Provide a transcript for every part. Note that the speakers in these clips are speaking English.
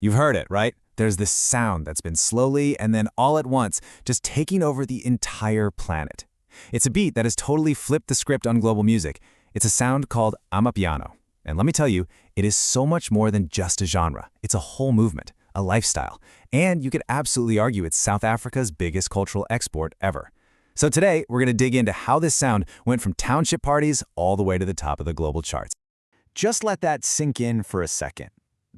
You've heard it, right? There's this sound that's been slowly and then all at once just taking over the entire planet. It's a beat that has totally flipped the script on global music. It's a sound called Amapiano. And let me tell you, it is so much more than just a genre. It's a whole movement, a lifestyle. And you could absolutely argue it's South Africa's biggest cultural export ever. So today, we're going to dig into how this sound went from township parties all the way to the top of the global charts. Just let that sink in for a second.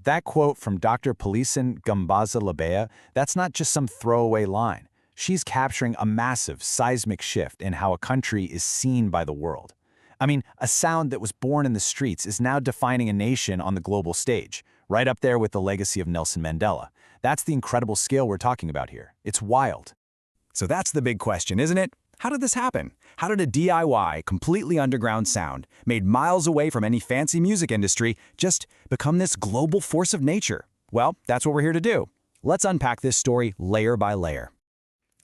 That quote from Dr. Polisan Gumbaza Labea, that's not just some throwaway line. She's capturing a massive seismic shift in how a country is seen by the world. I mean, a sound that was born in the streets is now defining a nation on the global stage, right up there with the legacy of Nelson Mandela. That's the incredible scale we're talking about here. It's wild. So that's the big question, isn't it? How did this happen? How did a DIY, completely underground sound, made miles away from any fancy music industry, just become this global force of nature? Well, that's what we're here to do. Let's unpack this story layer by layer.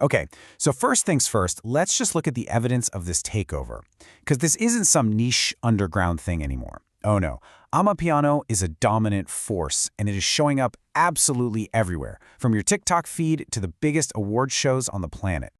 Okay, so first things first, let's just look at the evidence of this takeover. Because this isn't some niche underground thing anymore. Oh no, Amapiano is a dominant force, and it is showing up absolutely everywhere, from your TikTok feed to the biggest award shows on the planet.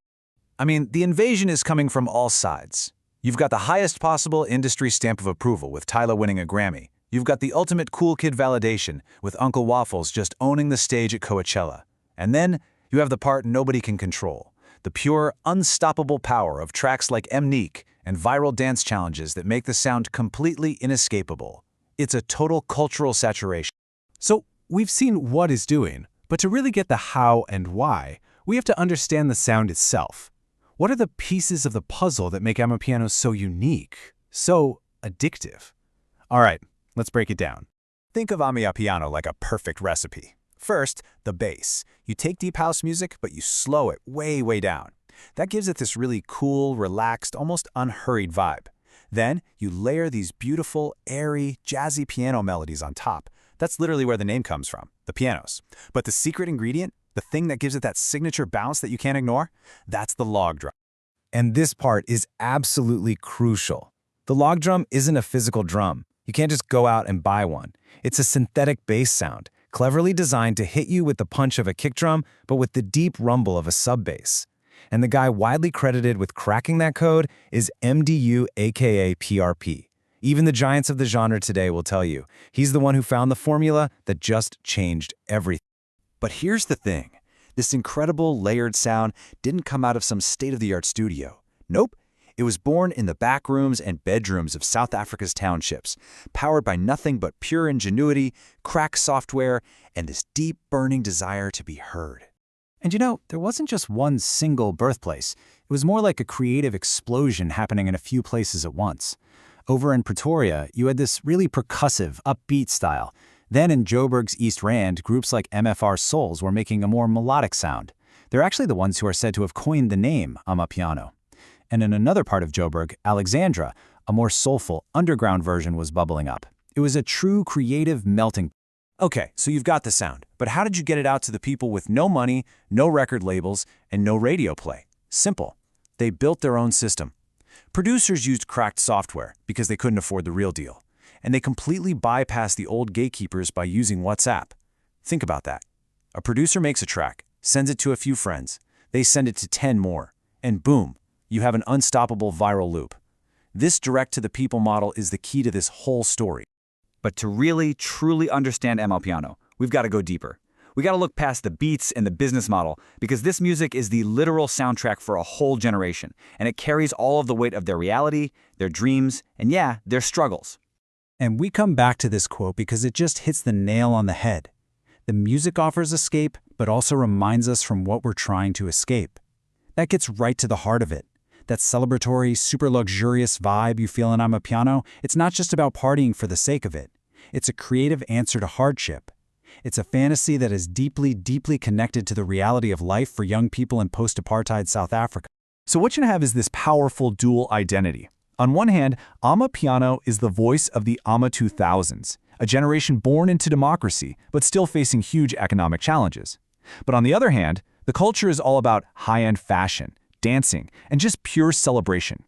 I mean, the invasion is coming from all sides. You've got the highest possible industry stamp of approval with Tyler winning a Grammy. You've got the ultimate cool kid validation with Uncle Waffles just owning the stage at Coachella. And then you have the part nobody can control, the pure, unstoppable power of tracks like Mneek and viral dance challenges that make the sound completely inescapable. It's a total cultural saturation. So we've seen what it's doing, but to really get the how and why, we have to understand the sound itself. What are the pieces of the puzzle that make Amapiano so unique, so addictive? All right, let's break it down. Think of Amapiano like a perfect recipe. First, the bass. You take deep house music, but you slow it way, way down. That gives it this really cool, relaxed, almost unhurried vibe. Then, you layer these beautiful, airy, jazzy piano melodies on top. That's literally where the name comes from, the pianos. But the secret ingredient, the thing that gives it that signature bounce that you can't ignore, that's the log drum. And this part is absolutely crucial. The log drum isn't a physical drum. You can't just go out and buy one. It's a synthetic bass sound, cleverly designed to hit you with the punch of a kick drum, but with the deep rumble of a sub bass. And the guy widely credited with cracking that code is MDU, aka PRP. Even the giants of the genre today will tell you, he's the one who found the formula that just changed everything. But here's the thing. This incredible layered sound didn't come out of some state-of-the-art studio. Nope. It was born in the back rooms and bedrooms of South Africa's townships, powered by nothing but pure ingenuity, crack software, and this deep burning desire to be heard. And you know, there wasn't just one single birthplace. It was more like a creative explosion happening in a few places at once. Over in Pretoria, you had this really percussive, upbeat style. Then in Joburg's East Rand, groups like MFR Souls were making a more melodic sound. They're actually the ones who are said to have coined the name Amapiano. And in another part of Joburg, Alexandra, a more soulful, underground version was bubbling up. It was a true creative melting. Okay, so you've got the sound, but how did you get it out to the people with no money, no record labels, and no radio play? Simple. They built their own system. Producers used cracked software because they couldn't afford the real deal. And they completely bypassed the old gatekeepers by using WhatsApp. Think about that. A producer makes a track, sends it to a few friends. They send it to 10 more. And boom, you have an unstoppable viral loop. This direct-to-the-people model is the key to this whole story. But to really, truly understand Amapiano, we've got to go deeper. We got to look past the beats and the business model, because this music is the literal soundtrack for a whole generation, and it carries all of the weight of their reality, their dreams, and yeah, their struggles. And we come back to this quote because it just hits the nail on the head. The music offers escape, but also reminds us from what we're trying to escape. That gets right to the heart of it. That celebratory, super luxurious vibe you feel in Amapiano, it's not just about partying for the sake of it. It's a creative answer to hardship. It's a fantasy that is deeply, deeply connected to the reality of life for young people in post-apartheid South Africa. So what you have is this powerful dual identity. On one hand, Amapiano is the voice of the Ama 2000s, a generation born into democracy, but still facing huge economic challenges. But on the other hand, the culture is all about high-end fashion, dancing, and just pure celebration.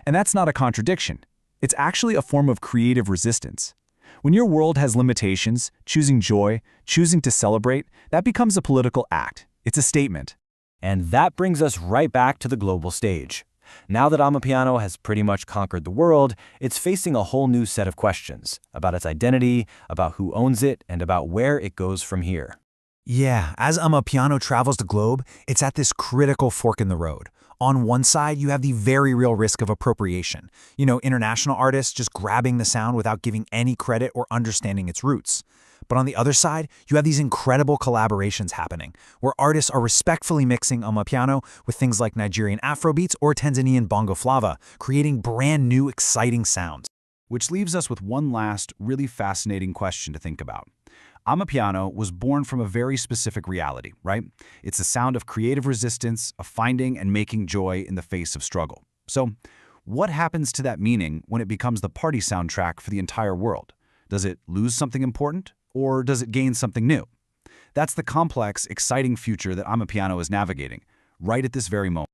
And that's not a contradiction. It's actually a form of creative resistance. When your world has limitations, choosing joy, choosing to celebrate, that becomes a political act. It's a statement. And that brings us right back to the global stage. Now that Amapiano has pretty much conquered the world, it's facing a whole new set of questions about its identity, about who owns it, and about where it goes from here. Yeah, as Amapiano travels the globe, it's at this critical fork in the road. On one side, you have the very real risk of appropriation. International artists just grabbing the sound without giving any credit or understanding its roots. But on the other side, you have these incredible collaborations happening, where artists are respectfully mixing Amapiano with things like Nigerian Afrobeats or Tanzanian Bongo Flava, creating brand new, exciting sounds. Which leaves us with one last, really fascinating question to think about. Amapiano was born from a very specific reality, right? It's the sound of creative resistance, of finding and making joy in the face of struggle. So, what happens to that meaning when it becomes the party soundtrack for the entire world? Does it lose something important, or does it gain something new? That's the complex, exciting future that Amapiano is navigating, right at this very moment.